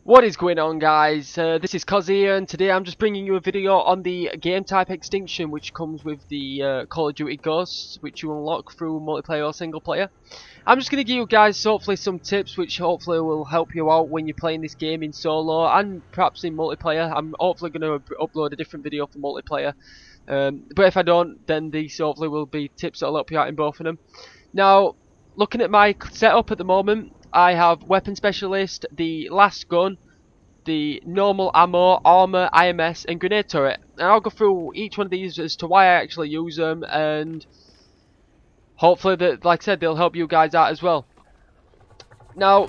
What is going on, guys? This is COD here, and today I'm just bringing you a video on the game type Extinction, which comes with the Call of Duty Ghosts, which you unlock through multiplayer or single player. I'm just going to give you guys hopefully some tips which hopefully will help you out when you're playing this game in solo and perhaps in multiplayer. I'm hopefully going to upload a different video for multiplayer, but if I don't, then these hopefully will be tips that will help you out in both of them. Now, looking at my setup at the moment, I have Weapon Specialist, the Last Gun, the normal ammo, armor, IMS, and grenade turret. And I'll go through each one of these as to why I actually use them, and hopefully, that, like I said, they'll help you guys out as well. Now,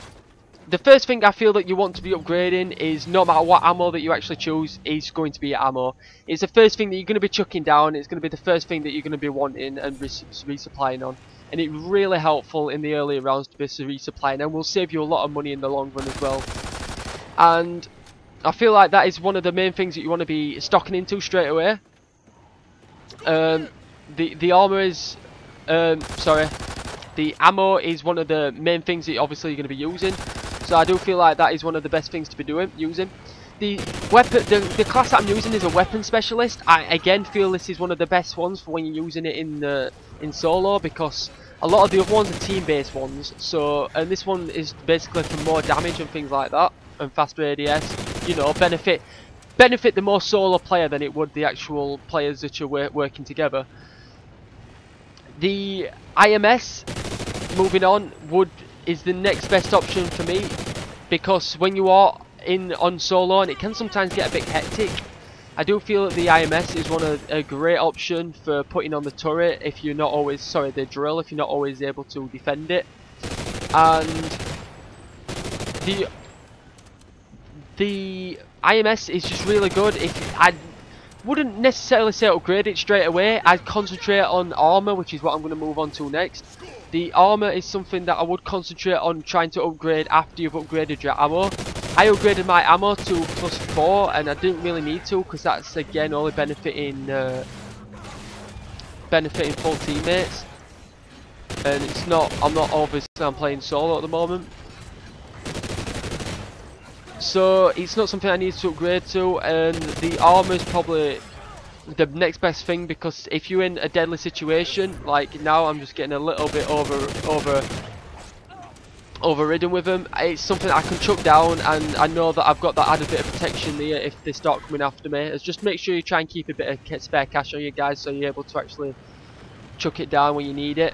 the first thing I feel that you want to be upgrading is no matter what ammo that you actually choose is going to be ammo. It's the first thing that you're going to be chucking down. It's going to be the first thing that you're going to be wanting and resupplying on. And it's really helpful in the earlier rounds to be resupplying, and will save you a lot of money in the long run as well. And I feel like that is one of the main things that you want to be stocking into straight away. The armor is, the ammo is one of the main things that obviously you're going to be using. So I do feel like that is one of the best things to be using. The weapon, the class that I'm using is a weapon specialist. I again feel this is one of the best ones for when you're using it in solo, because a lot of the other ones are team-based ones. So, and this one is basically for more damage and things like that, and faster ADS. You know, benefit the more solo player than it would the actual players that you're working together. The IMS, moving on, is the next best option for me, because when you are on solo and it can sometimes get a bit hectic, I do feel that the IMS is a great option for putting on the turret if you're not always, the drill, if you're not always able to defend it. And the IMS is just really good. I wouldn't necessarily say upgrade it straight away. I'd concentrate on armor, which is what I'm going to move on to next. The armor is something that I would concentrate on trying to upgrade after you've upgraded your ammo. I upgraded my ammo to +4, and I didn't really need to, because that's again only benefiting full teammates. And it's not. I'm playing solo at the moment, so it's not something I need to upgrade to. And the armor is probably the next best thing, because if you're in a deadly situation, like now I'm just getting a little bit overridden with them, it's something I can chuck down, and I know that I've got that added bit of protection there if they start coming after me. It's just make sure you try and keep a bit of spare cash on you guys, so you're able to actually chuck it down when you need it.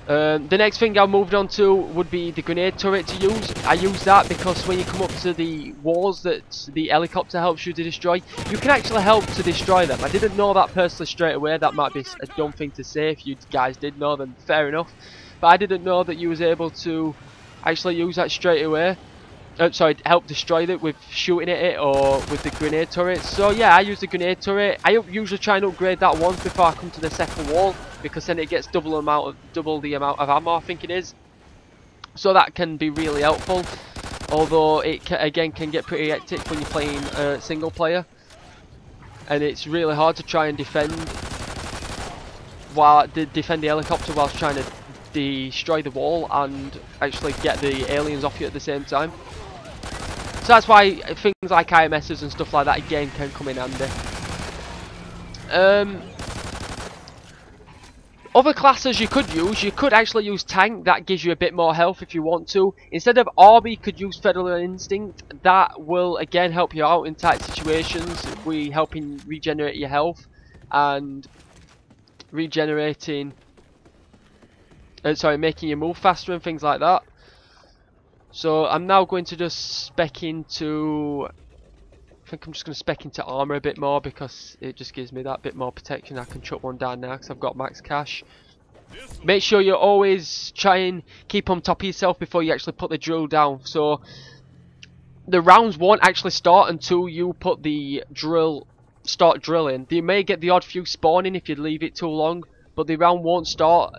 The next thing I moved on to would be the grenade turret to use. I use that because when you come up to the walls that the helicopter helps you to destroy, you can actually help to destroy them. I didn't know that personally straight away. That might be a dumb thing to say. If you guys did know, then fair enough. But I didn't know that you was able to actually use that straight away. Help destroy it with shooting at it or with the grenade turret. So yeah, I use the grenade turret. I usually try and upgrade that once before I come to the second wall, because then it gets double the amount of ammo, I think it is. So that can be really helpful. Although it again can get pretty hectic when you're playing single player, and it's really hard to try and defend the helicopter whilst trying to destroy the wall and actually get the aliens off you at the same time. So that's why things like IMSs and stuff like that again can come in handy. Other classes you could actually use tank. That gives you a bit more health if you want to. Instead of army, you could use Federal Instinct. That will again help you out in tight situations. We helping regenerate your health and making you move faster and things like that. So I'm now going to just spec into, I think I'm just going to spec into armor a bit more, because it just gives me that bit more protection. I can chuck one down now because I've got max cash. Make sure you always try and keep on top of yourself before you actually put the drill down. So the rounds won't actually start until you put the start drilling. You may get the odd few spawning if you leave it too long, but the round won't start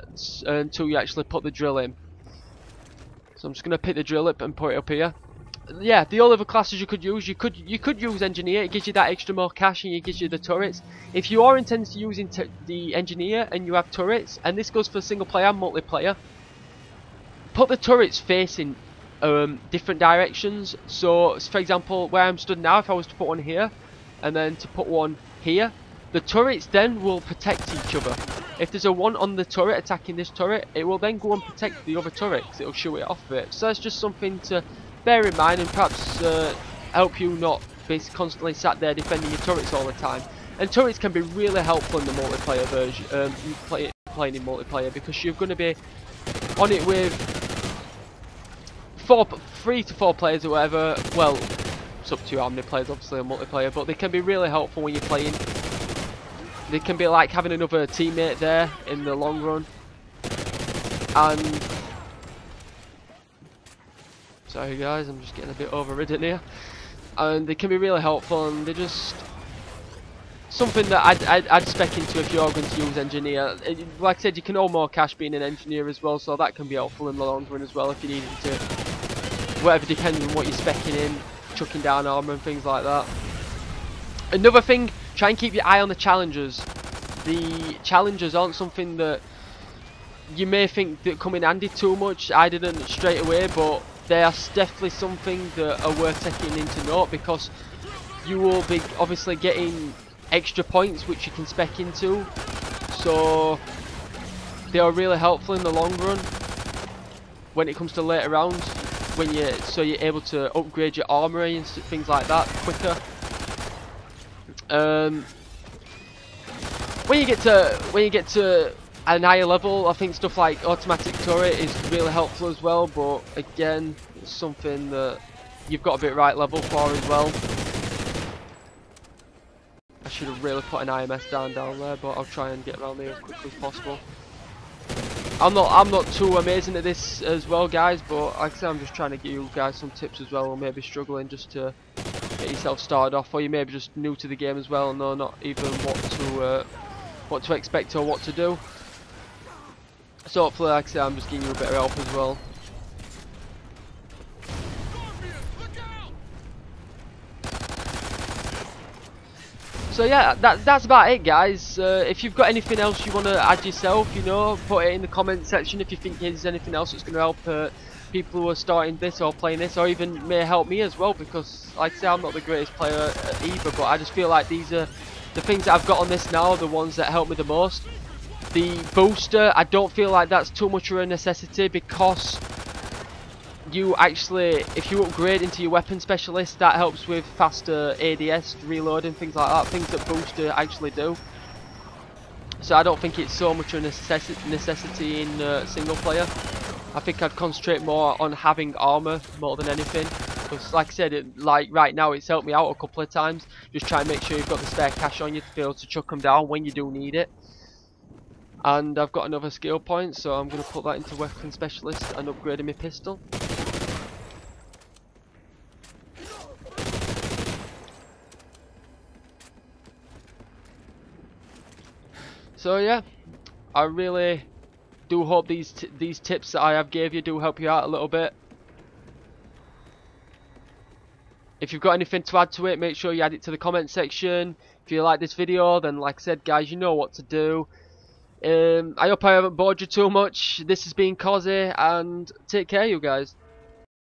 until you actually put the drill in. So I'm just going to pick the drill up and put it up here. Yeah, the other classes you could use, you could use engineer. It gives you that extra more cash, and it gives you the turrets. If you are intending to use the engineer and you have turrets, and this goes for single player and multiplayer, put the turrets facing different directions. So for example, where I'm stood now, if I was to put one here and then to put one here, the turrets then will protect each other. If there's a one on the turret attacking this turret, it will then go and protect the other turret because it'll shoot it off of it. So that's just something to bear in mind and perhaps help you not be constantly sat there defending your turrets all the time. And turrets can be really helpful in the multiplayer version, playing in multiplayer, because you're going to be on it with 3 to 4 players or whatever. Well, it's up to you how many players obviously on multiplayer, but they can be really helpful when you're playing. They can be like having another teammate there in the long run. And sorry guys, I'm just getting a bit overridden here. And they can be really helpful, and they're just something that I'd spec into if you're going to use engineer. Like I said, you can earn more cash being an engineer as well, so that can be helpful in the long run as well if you needed to, whatever, depending on what you're specking in, chucking down armor and things like that. Another thing, try and keep your eye on the challengers. The challengers aren't something that you may think that come in handy too much. I didn't straight away, but they are definitely something that are worth taking into note, because you will be obviously getting extra points which you can spec into, so they are really helpful in the long run when it comes to later rounds, when you're able to upgrade your armory and things like that quicker. When you get to an higher level, I think stuff like automatic turret is really helpful as well, but again, it's something that you've got to be at right level for as well. I should have really put an IMS down there, but I'll try and get around there as quickly as possible. I'm not too amazing at this as well, guys, but like I said, I'm just trying to give you guys some tips as well, or maybe struggling just to get yourself started off, or you may be just new to the game as well and know not even what to expect or what to do. So hopefully, like I said, I'm just giving you a bit of help as well. So yeah, that's about it, guys. If you've got anything else you want to add yourself, you know, put it in the comment section if you think there's anything else that's going to help people who are starting this or playing this, or even may help me as well, because like I say, I'm not the greatest player either, but I just feel like these are the things that I've got on this now, the ones that help me the most. The booster, I don't feel like that's too much of a necessity, because you actually, if you upgrade into your weapon specialist, that helps with faster ADS, reloading, things like that, things that booster actually do. So I don't think it's so much of a necessity in single player. I think I'd concentrate more on having armor more than anything, because like I said, like right now it's helped me out a couple of times. Just try and make sure you've got the spare cash on you to be able to chuck them down when you do need it. And I've got another skill point, so I'm going to put that into weapon specialist and upgrading my pistol. So yeah, I really do hope these tips that I have gave you do help you out a little bit. If you've got anything to add to it, make sure you add it to the comment section. If you like this video, then like I said, guys, you know what to do. I hope I haven't bored you too much. This has been COD, and take care, you guys.